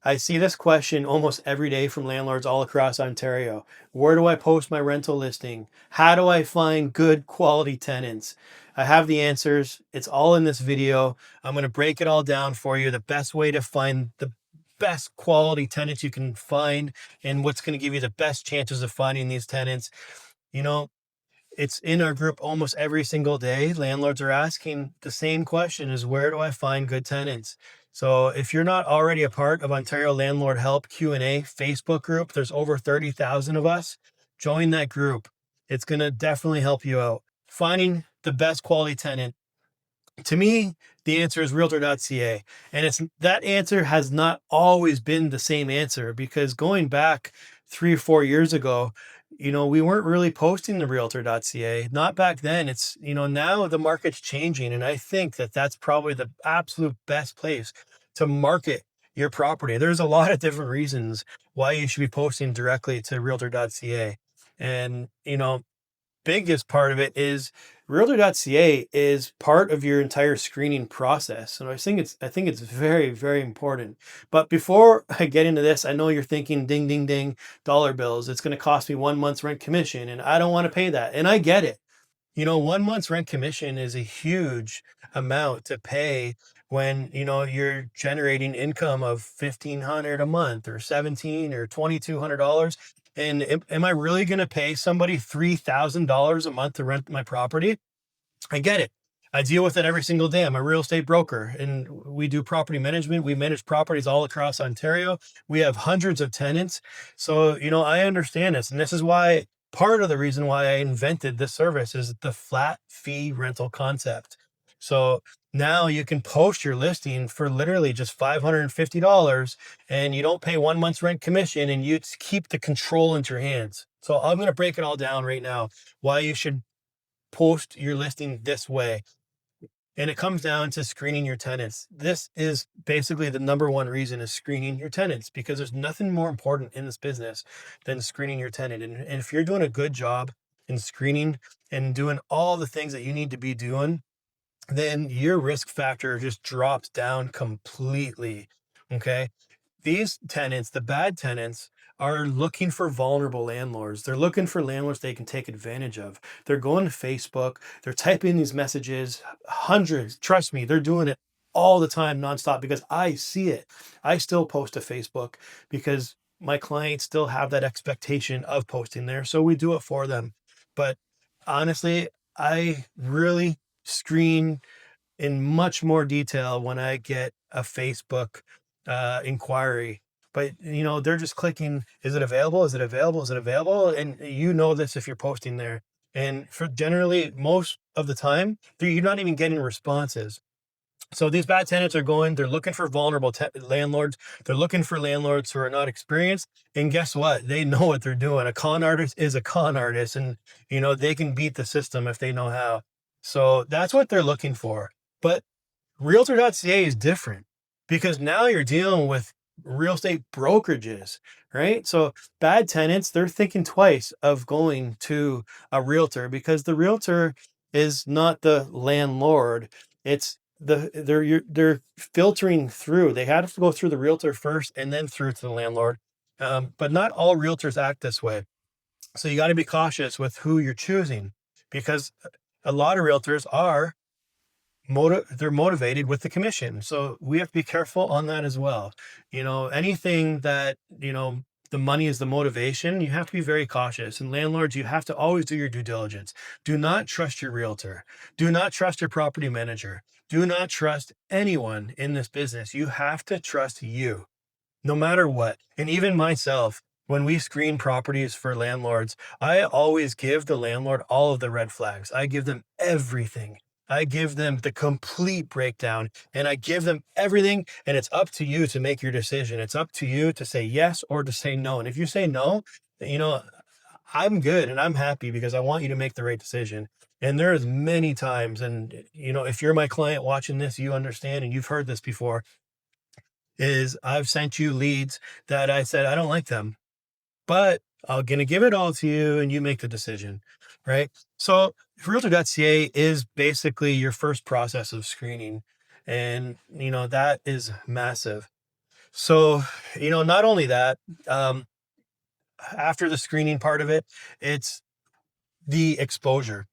I see this question almost every day from landlords all across Ontario. Where do I post my rental listing? How do I find good quality tenants? I have the answers. It's all in this video. I'm going to break it all down for you. The best way to find the best quality tenants you can find and what's going to give you the best chances of finding these tenants. You know, it's in our group almost every single day. Landlords are asking the same question: is where do I find good tenants? So if you're not already a part of Ontario Landlord Help Q&A Facebook group, there's over 30,000 of us. Join that group. It's going to definitely help you out. Finding the best quality tenant, to me, the answer is Realtor.ca. And it's that answer has not always been the same answer, because going back 3 or 4 years ago, we weren't really posting the Realtor.ca. Not back then. It's, now the market's changing. And I think that that's probably the absolute best place to market your property. There's a lot of different reasons why you should be posting directly to Realtor.ca. And, biggest part of it is Realtor.ca is part of your entire screening process. And I think it's very, very important. But before I get into this, I know you're thinking ding, ding, ding, dollar bills. It's going to cost me 1 month's rent commission and I don't want to pay that. And I get it. 1 month's rent commission is a huge amount to pay when, you're generating income of 1,500 a month or 17 or $2,200. And am I really going to pay somebody $3,000 a month to rent my property? I get it. I deal with it every single day. I'm a real estate broker and we do property management. We manage properties all across Ontario. We have hundreds of tenants. So, I understand this. And this is why part of the reason why I invented this service is the flat fee rental concept. So now you can post your listing for literally just $550 and you don't pay 1 month's rent commission and you keep the control into your hands. So I'm going to break it all down right now, why you should post your listing this way. And it comes down to screening your tenants. This is basically the number one reason, is screening your tenants, because there's nothing more important in this business than screening your tenant. And if you're doing a good job in screening and doing all the things that you need to be doing, then your risk factor just drops down completely. Okay. These tenants, the bad tenants, are looking for vulnerable landlords. They're looking for landlords they can take advantage of. They're going to Facebook, they're typing these messages, hundreds. Trust me, they're doing it all the time, nonstop, because I see it. I still post to Facebook because my clients still have that expectation of posting there. So we do it for them. But honestly, I really screen in much more detail when I get a Facebook inquiry. But they're just clicking, is it available? Is it available? Is it available? And this if you're posting there. And for generally most of the time, you're not even getting responses. So these bad tenants they're looking for vulnerable landlords. They're looking for landlords who are not experienced. And guess what? They know what they're doing. A con artist is a con artist, and they can beat the system if they know how. So that's what they're looking for. But Realtor.ca is different, because now you're dealing with real estate brokerages, right? So bad tenants, they're thinking twice of going to a realtor, because the realtor is not the landlord. It's they're filtering through. They have to go through the realtor first and then through to the landlord. But not all realtors act this way. So you got to be cautious with who you're choosing, because a lot of realtors are they're motivated with the commission. So we have to be careful on that as well. Anything that, the money is the motivation, you have to be very cautious. And landlords, you have to always do your due diligence. Do not trust your realtor. Do not trust your property manager. Do not trust anyone in this business. You have to trust you, no matter what. And even myself, when we screen properties for landlords, I always give the landlord all of the red flags. I give them everything. I give them the complete breakdown, and I give them everything. And it's up to you to make your decision. It's up to you to say yes or to say no. And if you say no, I'm good and I'm happy, because I want you to make the right decision. And there's many times, and if you're my client watching this, you understand, and you've heard this before, is I've sent you leads that I said, I don't like them, but I'm going to give it all to you and you make the decision, right? So Realtor.ca is basically your first process of screening. And, that is massive. So, not only that, um, after the screening part of it, it's the exposure,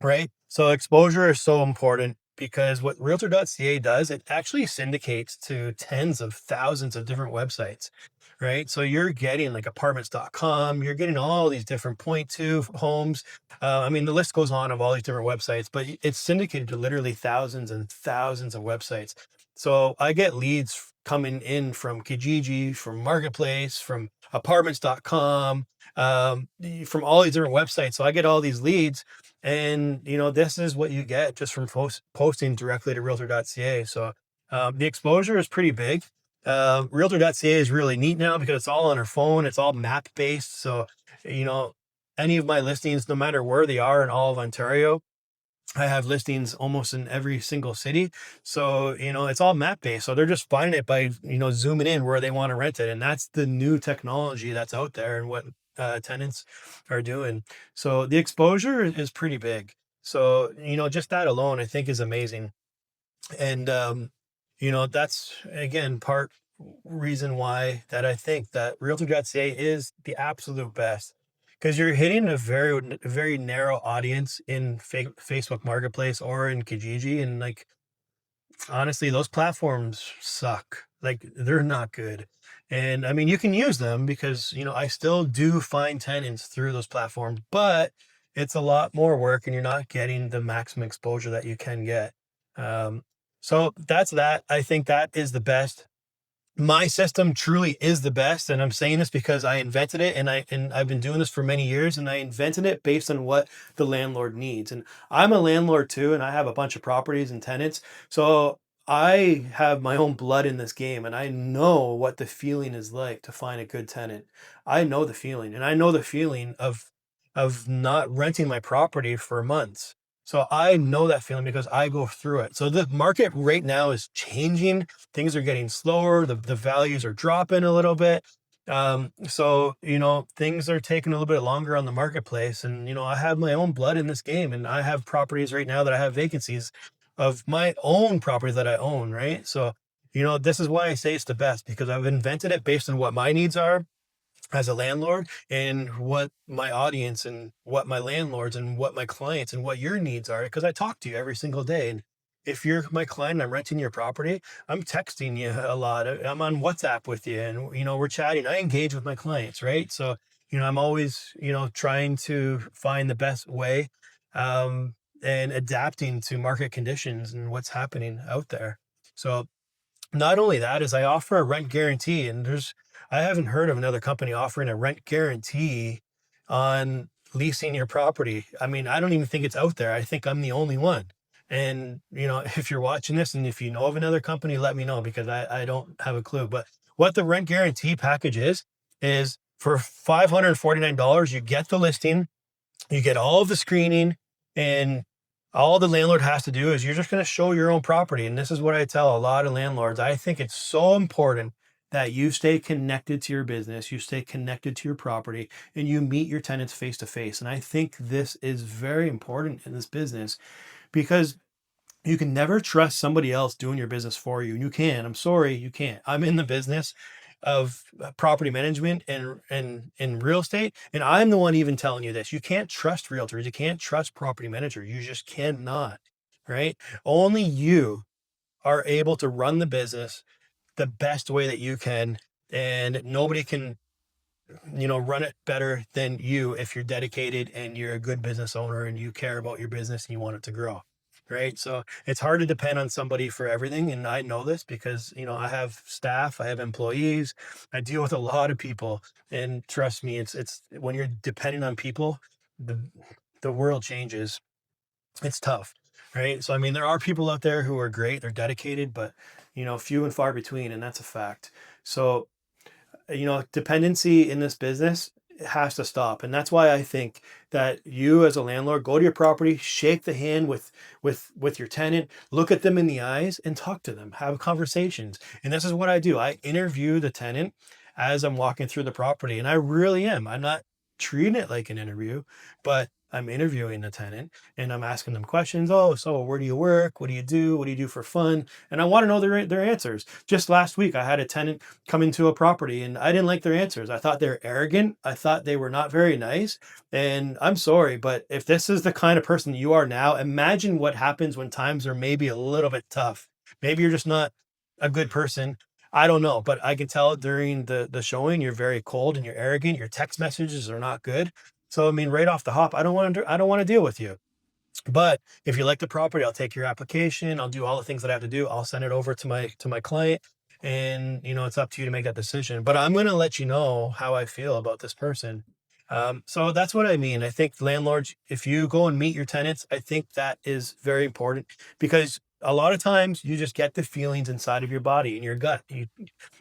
right? So exposure is so important because what Realtor.ca does, it actually syndicates to tens of thousands of different websites, right? So you're getting like apartments.com, you're getting all these different point two homes. I mean, the list goes on of all these different websites, but it's syndicated to literally thousands and thousands of websites. So I get leads coming in from Kijiji, from Marketplace, from apartments.com, from all these different websites. So I get all these leads, and this is what you get just from posting directly to Realtor.ca. So the exposure is pretty big. Realtor.ca is really neat now because it's all on our phone. It's all map based. So, you know, any of my listings, no matter where they are in all of Ontario, I have listings almost in every single city. So, it's all map based. So they're just finding it by, zooming in where they want to rent it. And that's the new technology that's out there and what tenants are doing. So the exposure is pretty big. So, just that alone, I think is amazing. And, that's again, part reason why that I think that Realtor.ca is the absolute best, because you're hitting a very narrow audience in Facebook Marketplace or in Kijiji. And like, honestly, those platforms suck. Like, they're not good. And I mean, you can use them because, I still do find tenants through those platforms, but it's a lot more work and you're not getting the maximum exposure that you can get. Um, so that's that. I think that is the best. My system truly is the best, and I'm saying this because I invented it, and I've been doing this for many years, and I invented it based on what the landlord needs. And I'm a landlord too, and I have a bunch of properties and tenants. So I have my own blood in this game, and I know what the feeling is like to find a good tenant. I know the feeling, and I know the feeling of not renting my property for months. So I know that feeling because I go through it. So the market right now is changing. Things are getting slower. The values are dropping a little bit. So, things are taking a little bit longer on the marketplace. And, I have my own blood in this game, and I have properties right now that I have vacancies of my own properties that I own. Right. So, this is why I say it's the best, because I've invented it based on what my needs are as a landlord, and what my audience and what my landlords and what my clients and what your needs are, because I talk to you every single day. And if you're my client and I'm renting your property, I'm texting you a lot. I'm on WhatsApp with you, and we're chatting. I engage with my clients, right? So, I'm always, trying to find the best way, um and adapting to market conditions and what's happening out there. So not only that, is I offer a rent guarantee, and I haven't heard of another company offering a rent guarantee on leasing your property. I mean, I don't even think it's out there. I think I'm the only one. And, if you're watching this and if you know of another company, let me know, because I don't have a clue. But what the rent guarantee package is for $549, you get the listing, you get all of the screening, and all the landlord has to do is you're just going to show your own property. And this is what I tell a lot of landlords. I think it's so important that you stay connected to your business, you stay connected to your property, and you meet your tenants face to face. And I think this is very important in this business, because you can never trust somebody else doing your business for you. And you can. I'm sorry, you can't. I'm in the business of property management and real estate, and I'm the one even telling you this. You can't trust realtors. You can't trust property managers. You just cannot. Right? Only you are able to run the business the best way that you can, and nobody can run it better than you if you're dedicated and you're a good business owner and you care about your business and you want it to grow. Right. So it's hard to depend on somebody for everything. And I know this because, I have staff, I have employees, I deal with a lot of people. And trust me, it's when you're depending on people, the, the world changes. It's tough. Right. So, I mean, there are people out there who are great, they're dedicated, but, few and far between. And that's a fact. So, dependency in this business has to stop. And that's why I think that you as a landlord, go to your property, shake the hand with your tenant, look at them in the eyes and talk to them, have conversations. And this is what I do. I interview the tenant as I'm walking through the property. And I really am. I'm not treating it like an interview, but I'm interviewing the tenant and I'm asking them questions. Oh, so where do you work? What do you do? What do you do for fun? And I want to know their answers. Just last week, I had a tenant come into a property and I didn't like their answers. I thought they were arrogant. I thought they were not very nice. And I'm sorry, but if this is the kind of person you are now, imagine what happens when times are maybe a little bit tough. Maybe you're just not a good person. I don't know, but I can tell during the showing you're very cold and you're arrogant. Your text messages are not good. So I mean, right off the hop, I don't want to deal with you. But if you like the property, I'll take your application. I'll do all the things that I have to do. I'll send it over to my client, and it's up to you to make that decision. But I'm going to let you know how I feel about this person. So that's what I mean. I think landlords, if you go and meet your tenants, I think that is very important because a lot of times you just get the feelings inside of your body and your gut.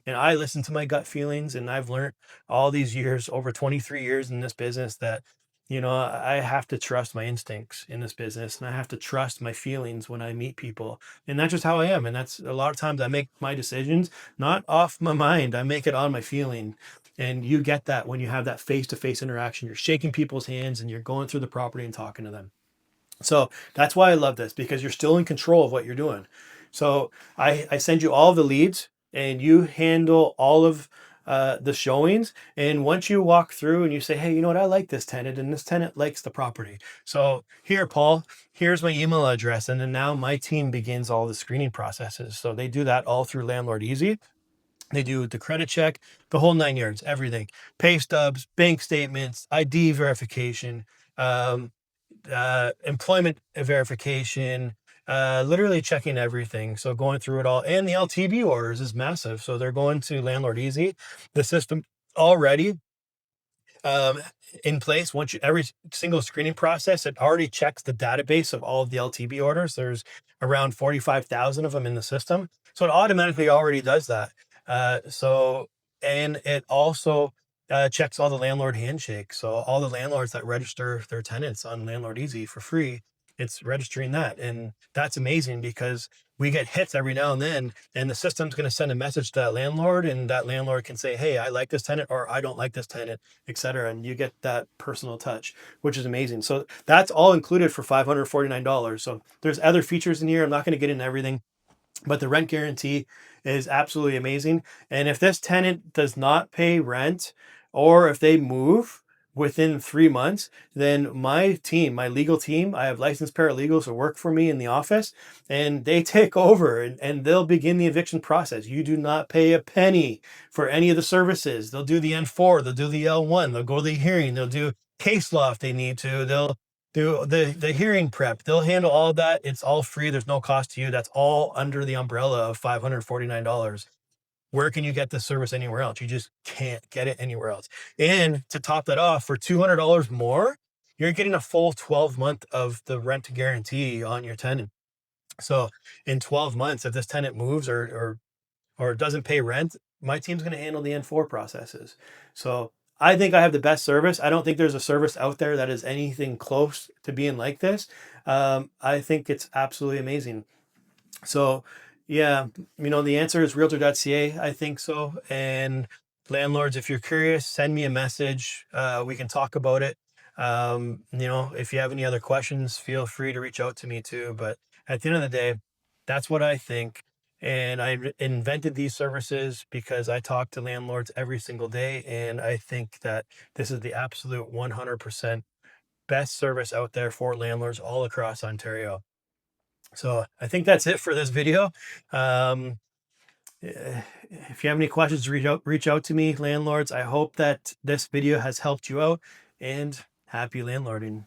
And I listen to my gut feelings, and I've learned all these years, over 23 years in this business, that I have to trust my instincts in this business and I have to trust my feelings when I meet people. And that's just how I am. And that's a lot of times I make my decisions not off my mind, I make it on my feeling. And you get that when you have that face to face interaction. You're shaking people's hands and you're going through the property and talking to them. So that's why I love this, because you're still in control of what you're doing. So I send you all the leads and you handle all of the showings. And once you walk through and you say, hey, you know what? I like this tenant and this tenant likes the property. So here, Paul, here's my email address. And then now my team begins all the screening processes. So they do that all through Landlord Easy. They do the credit check, the whole 9 yards, everything, pay stubs, bank statements, ID verification, um, employment verification, literally checking everything. So going through it all, and the LTV orders is massive. So they're going to Landlord Easy, the system already um, in place. Once you every single screening process, it already checks the database of all of the LTV orders. There's around 45,000 of them in the system, so it automatically already does that. And it also checks all the landlord handshakes. So all the landlords that register their tenants on Landlord Easy for free, it's registering that, and that's amazing because we get hits every now and then, and the system's going to send a message to that landlord, and that landlord can say, hey, I like this tenant, or I don't like this tenant, etc. And you get that personal touch, which is amazing. So that's all included for $549. So there's other features in here. I'm not going to get into everything, but the rent guarantee is absolutely amazing. And if this tenant does not pay rent, or if they move within 3 months, then my team, my legal team, I have licensed paralegals who work for me in the office, and they take over and they'll begin the eviction process. You do not pay a penny for any of the services. They'll do the N4, they'll do the L1, they'll go to the hearing, they'll do case law if they need to, they'll do the hearing prep. They'll handle all that. It's all free. There's no cost to you. That's all under the umbrella of $549. Where can you get this service anywhere else? You just can't get it anywhere else. And to top that off, for $200 more, you're getting a full 12-month of the rent guarantee on your tenant. So in 12 months, if this tenant moves or doesn't pay rent, my team's going to handle the N4 processes. So I think I have the best service. I don't think there's a service out there that is anything close to being like this. I think it's absolutely amazing. So yeah, the answer is Realtor.ca. I think so. And landlords, if you're curious, send me a message. We can talk about it. If you have any other questions, feel free to reach out to me too. But at the end of the day, that's what I think. And I invented these services because I talk to landlords every single day. And I think that this is the absolute 100% best service out there for landlords all across Ontario. So I think that's it for this video. Um, if you have any questions, reach out to me, landlords. I hope that this video has helped you out, and happy landlording.